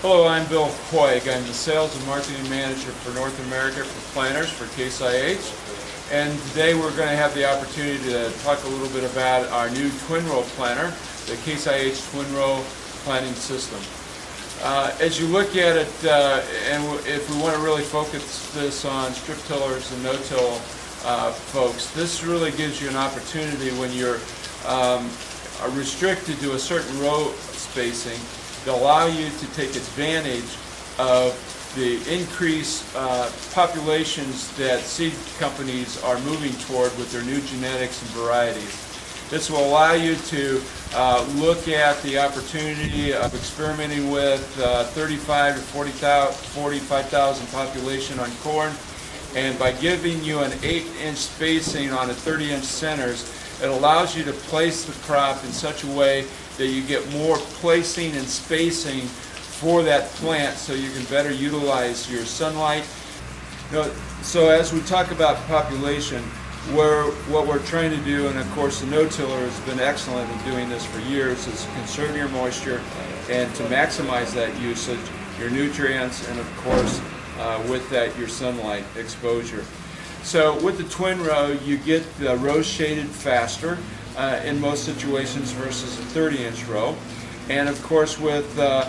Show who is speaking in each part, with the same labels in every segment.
Speaker 1: Hello, I'm Bill Hoig. I'm the Sales and Marketing Manager for North America for Planters for Case IH. And today we're going to have the opportunity to talk a little bit about our new twin row planter, the Case IH twin row planting system. As you look at it, and if we want to really focus this on strip tillers and no-till folks, this really gives you an opportunity when you're restricted to a certain row spacing to allow you to take advantage of the increased populations that seed companies are moving toward with their new genetics and varieties. This will allow you to look at the opportunity of experimenting with 35 to 45,000 population on corn, and by giving you an 8-inch spacing on a 30-inch centers, it allows you to place the crop in such a way that you get more placing and spacing for that plant so you can better utilize your sunlight. So as we talk about population, what we're trying to do, and of course the no-tiller has been excellent in doing this for years, is conserve your moisture and to maximize that usage, your nutrients, and of course with that your sunlight exposure. So with the twin row, you get the rows shaded faster in most situations versus a 30-inch row. And of course with the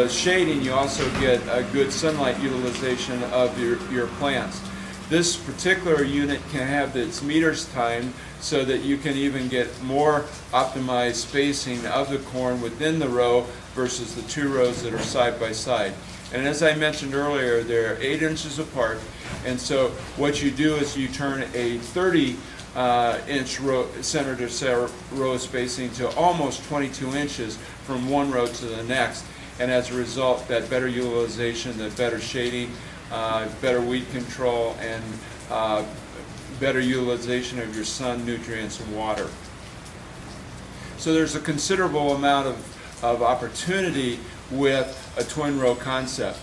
Speaker 1: shading, you also get a good sunlight utilization of your plants. This particular unit can have its meters timed so that you can even get more optimized spacing of the corn within the row versus the two rows that are side by side. And as I mentioned earlier, they're 8 inches apart, and so what you do is you turn a 30-inch center to center row spacing to almost 22 inches from one row to the next, and as a result, that better utilization, the better shading, better weed control, and better utilization of your sun, nutrients, and water. So there's a considerable amount of opportunity with a twin row concept.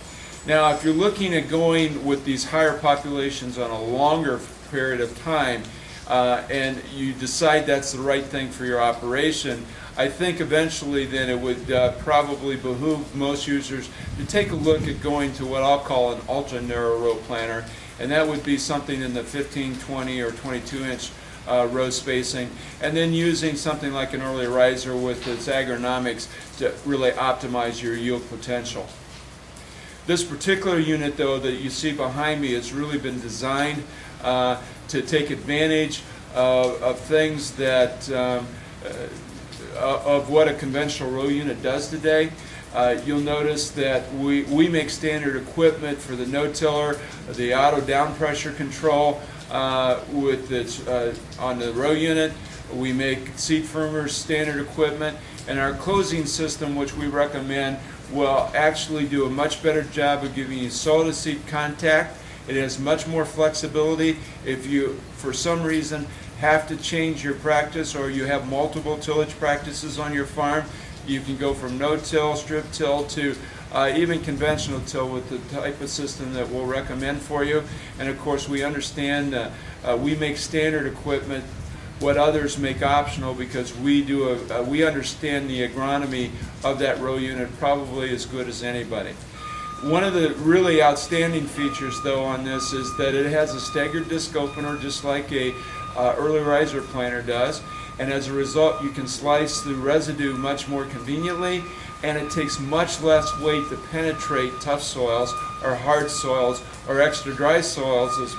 Speaker 1: Now, if you're looking at going with these higher populations on a longer period of time, and you decide that's the right thing for your operation, I think eventually then it would probably behoove most users to take a look at going to what I'll call an ultra narrow row planter, and that would be something in the 15, 20, or 22-inch row spacing, and then using something like an early riser with its agronomics to really optimize your yield potential. This particular unit, though, that you see behind me has really been designed to take advantage of things that of what a conventional row unit does today. You'll notice that we make standard equipment for the no-tiller, the auto down pressure control with its on the row unit. We make seed firmers standard equipment, and our closing system, which we recommend, will actually do a much better job of giving you soil to seed contact. It has much more flexibility. If you, for some reason, have to change your practice or you have multiple tillage practices on your farm, you can go from no-till, strip till to even conventional till with the type of system that we'll recommend for you. And of course, we understand we make standard equipment what others make optional because we understand the agronomy of that row unit probably as good as anybody. One of the really outstanding features, though, on this is that it has a staggered disc opener just like a early riser planter does, and as a result you can slice the residue much more conveniently, and it takes much less weight to penetrate tough soils or hard soils or extra dry soils as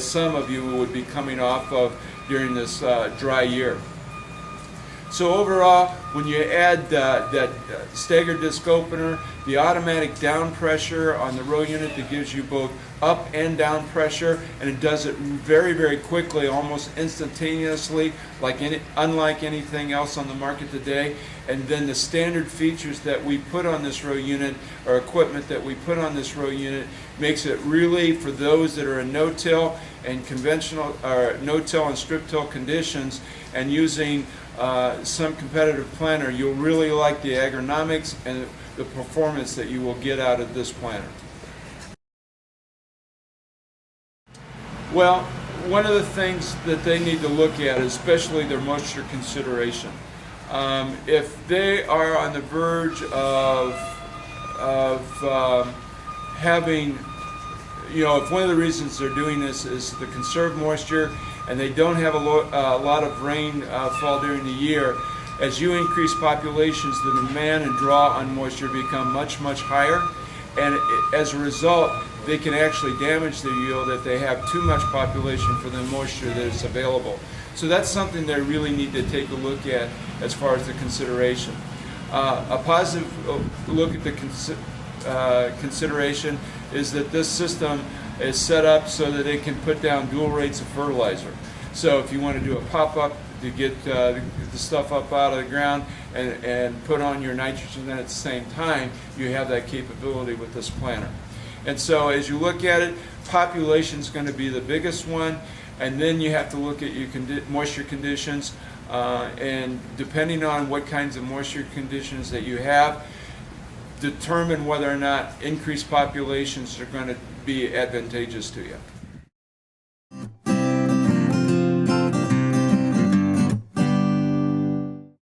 Speaker 1: some of you would be coming off of during this dry year. So overall, when you add that staggered disc opener, the automatic down pressure on the row unit that gives you both up and down pressure, and it does it very, very quickly, almost instantaneously, unlike anything else on the market today. And then the standard features that we put on this row unit, or equipment that we put on this row unit, makes it really for those that are in no-till and conventional, or no-till and strip-till conditions, and using some competitive planter, you'll really like the agronomics and the performance that you will get out of this planter. Well, one of the things that they need to look at, especially their moisture consideration. If they are on the verge of having, if one of the reasons they're doing this is to conserve moisture and they don't have a lot of rain fall during the year, as you increase populations, the demand and draw on moisture become much, much higher, and as a result, they can actually damage their yield if they have too much population for the moisture that is available. So that's something they really need to take a look at as far as the consideration. A positive look at the consideration is that this system is set up so that it can put down dual rates of fertilizer. So if you want to do a pop-up to get the stuff up out of the ground and put on your nitrogen at the same time, you have that capability with this planter. And so as you look at it, population is going to be the biggest one, and then you have to look at your moisture conditions, and depending on what kinds of moisture conditions that you have, determine whether or not increased populations are going to be advantageous to you.